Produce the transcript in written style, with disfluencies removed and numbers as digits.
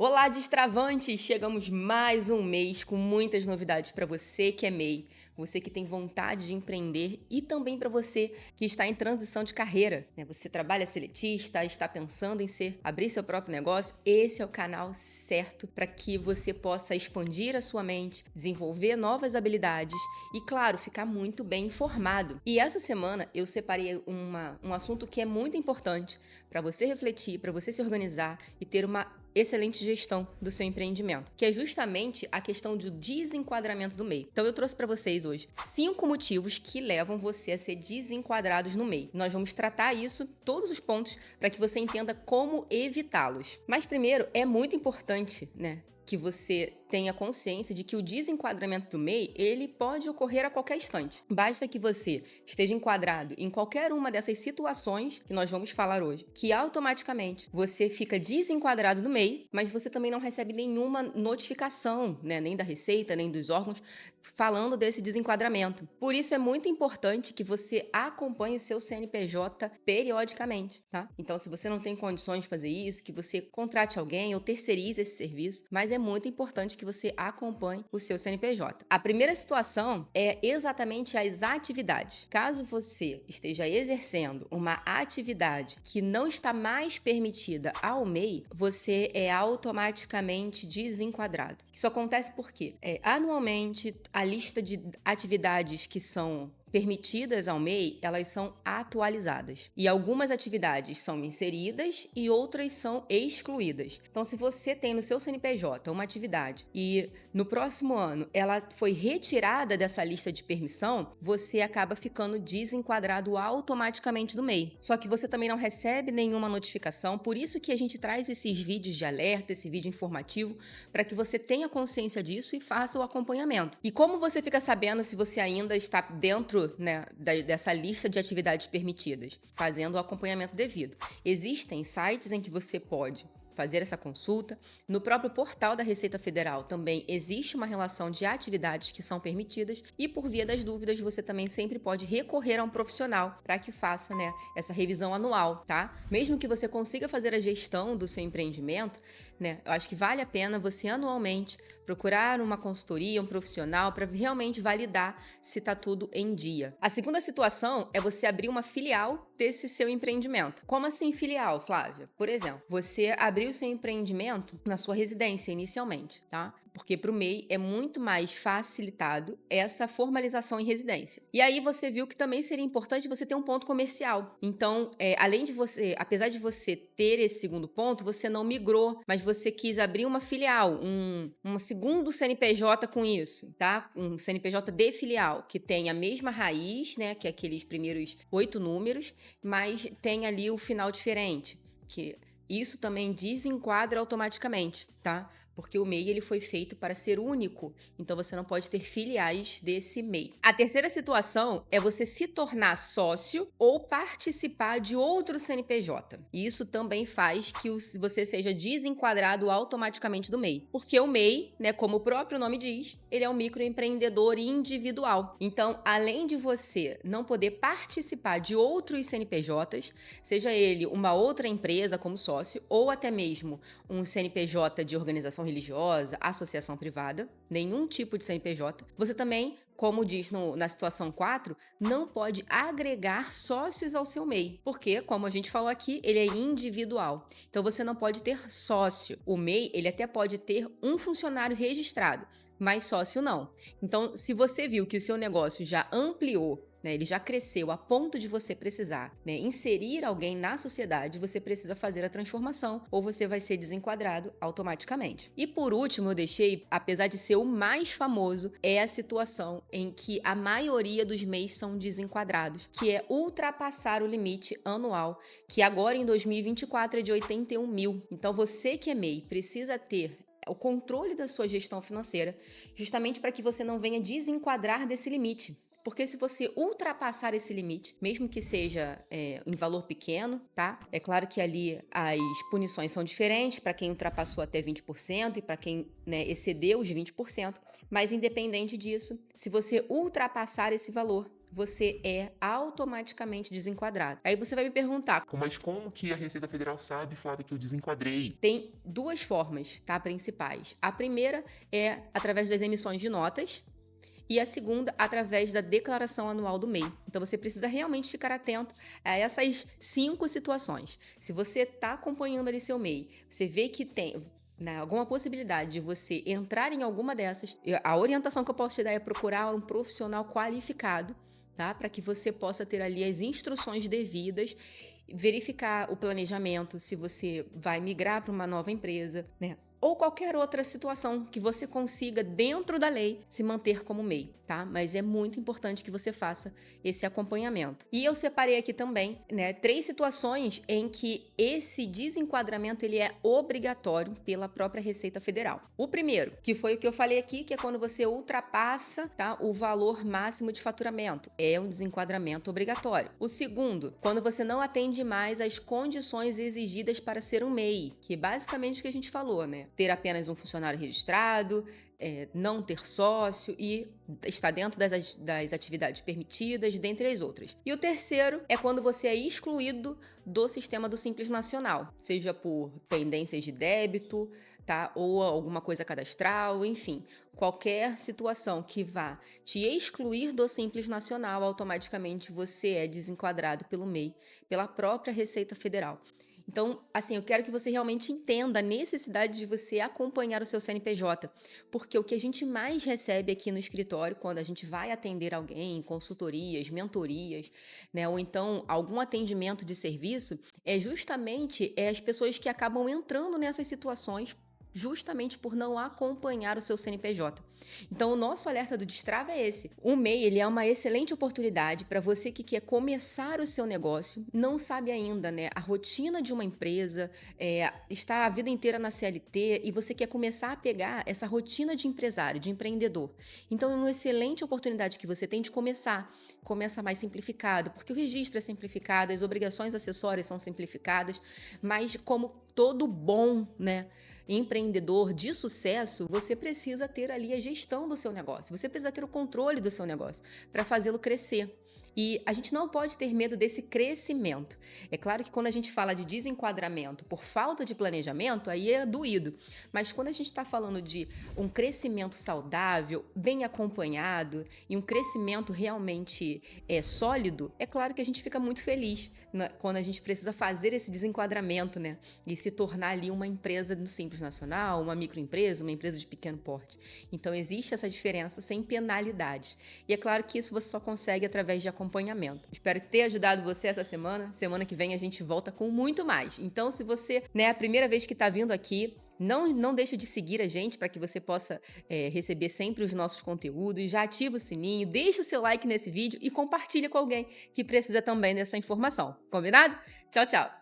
Olá, destravantes! Chegamos mais um mês com muitas novidades para você que é MEI, você que tem vontade de empreender e também para você que está em transição de carreira, né? Você trabalha seletista, está pensando em abrir seu próprio negócio, esse é o canal certo para que você possa expandir a sua mente, desenvolver novas habilidades e, claro, ficar muito bem informado. E essa semana eu separei um assunto que é muito importante para você refletir, para você se organizar e ter uma excelente gestão do seu empreendimento, que é justamente a questão do desenquadramento do MEI. Então eu trouxe para vocês hoje 5 motivos que levam você a ser desenquadrados no MEI. Nós vamos tratar isso, todos os pontos, para que você entenda como evitá-los. Mas primeiro, é muito importante, né, que você tenha consciência de que o desenquadramento do MEI, ele pode ocorrer a qualquer instante. Basta que você esteja enquadrado em qualquer uma dessas situações que nós vamos falar hoje, que automaticamente você fica desenquadrado no MEI, mas você também não recebe nenhuma notificação, né, nem da Receita, nem dos órgãos, falando desse desenquadramento. Por isso é muito importante que você acompanhe o seu CNPJ periodicamente, tá? Então, se você não tem condições de fazer isso, que você contrate alguém ou terceirize esse serviço, mas é muito importante que você acompanhe o seu CNPJ. A primeira situação é exatamente as atividades. Caso você esteja exercendo uma atividade que não está mais permitida ao MEI, você é automaticamente desenquadrado. Isso acontece porque anualmente a lista de atividades que são permitidas ao MEI, elas são atualizadas. E algumas atividades são inseridas e outras são excluídas. Então, se você tem no seu CNPJ uma atividade e no próximo ano ela foi retirada dessa lista de permissão, você acaba ficando desenquadrado automaticamente do MEI. Só que você também não recebe nenhuma notificação, por isso que a gente traz esses vídeos de alerta, esse vídeo informativo, para que você tenha consciência disso e faça o acompanhamento. E como você fica sabendo se você ainda está dentro, né, dessa lista de atividades permitidas, fazendo o acompanhamento devido? Existem sites em que você pode fazer essa consulta. No próprio portal da Receita Federal também existe uma relação de atividades que são permitidas e, por via das dúvidas, você também sempre pode recorrer a um profissional para que faça, né, essa revisão anual, tá? Mesmo que você consiga fazer a gestão do seu empreendimento, né, eu acho que vale a pena você anualmente procurar uma consultoria, um profissional para realmente validar se está tudo em dia. A segunda situação é você abrir uma filial desse seu empreendimento. Como assim filial, Flávia? Por exemplo, você abriu seu empreendimento na sua residência inicialmente, tá? Porque para o MEI é muito mais facilitado essa formalização em residência. E aí você viu que também seria importante você ter um ponto comercial. Então, além de você, apesar de você ter esse segundo ponto, você não migrou, mas você quis abrir uma filial, um segundo CNPJ com isso, tá? Um CNPJ de filial, que tem a mesma raiz, né? Que é aqueles primeiros 8 números, mas tem ali o final diferente, que isso também desenquadra automaticamente, tá? Porque o MEI ele foi feito para ser único, então você não pode ter filiais desse MEI. A terceira situação é você se tornar sócio ou participar de outro CNPJ. Isso também faz que você seja desenquadrado automaticamente do MEI. Porque o MEI, né, como o próprio nome diz, ele é um microempreendedor individual. Então, além de você não poder participar de outros CNPJs, seja ele uma outra empresa como sócio, ou até mesmo um CNPJ de organização religiosa, associação privada, nenhum tipo de CNPJ, você também, como diz na situação 4, não pode agregar sócios ao seu MEI, porque, como a gente falou aqui, ele é individual. Então, você não pode ter sócio. O MEI, ele até pode ter um funcionário registrado, mas sócio não. Então, se você viu que o seu negócio já ampliou, né, ele já cresceu a ponto de você precisar, né, inserir alguém na sociedade, você precisa fazer a transformação ou você vai ser desenquadrado automaticamente. E por último, eu deixei, apesar de ser o mais famoso, é a situação em que a maioria dos MEIs são desenquadrados, que é ultrapassar o limite anual, que agora em 2024 é de 81 mil. Então você que é MEI precisa ter o controle da sua gestão financeira, justamente para que você não venha desenquadrar desse limite. Porque se você ultrapassar esse limite, mesmo que seja em valor pequeno, tá? É claro que ali as punições são diferentes para quem ultrapassou até 20% e para quem, né, excedeu os 20%. Mas independente disso, se você ultrapassar esse valor, você é automaticamente desenquadrado. Aí você vai me perguntar, Mas como que a Receita Federal sabe, Flávia, que eu desenquadrei? tem duas formas, tá, principais. A primeira é através das emissões de notas, e a segunda, através da declaração anual do MEI. Então, você precisa realmente ficar atento a essas 5 situações. Se você está acompanhando ali seu MEI, você vê que tem, né, alguma possibilidade de você entrar em alguma dessas, a orientação que eu posso te dar é procurar um profissional qualificado, tá? Para que você possa ter ali as instruções devidas, verificar o planejamento, se você vai migrar para uma nova empresa, né? Ou qualquer outra situação que você consiga, dentro da lei, se manter como MEI, tá? Mas é muito importante que você faça esse acompanhamento. E eu separei aqui também, né, 3 situações em que esse desenquadramento ele é obrigatório pela própria Receita Federal. O primeiro, que foi o que eu falei aqui, que é quando você ultrapassa, tá, o valor máximo de faturamento. É um desenquadramento obrigatório. O segundo, quando você não atende mais às condições exigidas para ser um MEI, que é basicamente o que a gente falou, né? Ter apenas um funcionário registrado, não ter sócio e estar dentro das atividades permitidas, dentre as outras. E o terceiro é quando você é excluído do sistema do Simples Nacional, seja por pendências de débito, tá? Ou alguma coisa cadastral, enfim. Qualquer situação que vá te excluir do Simples Nacional, automaticamente você é desenquadrado pelo MEI, pela própria Receita Federal. Então, assim, eu quero que você realmente entenda a necessidade de você acompanhar o seu CNPJ, porque o que a gente mais recebe aqui no escritório, quando a gente vai atender alguém, consultorias, mentorias, né, ou então algum atendimento de serviço, é justamente as pessoas que acabam entrando nessas situações justamente por não acompanhar o seu CNPJ. Então, o nosso alerta do Destrava é esse. O MEI, ele é uma excelente oportunidade para você que quer começar o seu negócio, não sabe ainda, né, a rotina de uma empresa, está a vida inteira na CLT e você quer começar a pegar essa rotina de empresário, de empreendedor. Então, é uma excelente oportunidade que você tem de começar. Começa mais simplificado, porque o registro é simplificado, as obrigações acessórias são simplificadas, mas como todo bom, né, empreendedor de sucesso, você precisa ter ali a gestão do seu negócio, você precisa ter o controle do seu negócio para fazê-lo crescer. E a gente não pode ter medo desse crescimento. É claro que quando a gente fala de desenquadramento por falta de planejamento, aí é doído. Mas quando a gente está falando de um crescimento saudável, bem acompanhado e um crescimento realmente sólido, é claro que a gente fica muito feliz, né, quando a gente precisa fazer esse desenquadramento, né? E se tornar ali uma empresa no Simples Nacional, uma microempresa, uma empresa de pequeno porte. Então existe essa diferença sem penalidade. E é claro que isso você só consegue através de acompanhamento. Espero ter ajudado você essa semana. Semana que vem a gente volta com muito mais. Então, se você, né, é a primeira vez que está vindo aqui, não deixe de seguir a gente para que você possa receber sempre os nossos conteúdos. Já ativa o sininho, deixa o seu like nesse vídeo e compartilha com alguém que precisa também dessa informação. Combinado? Tchau, tchau!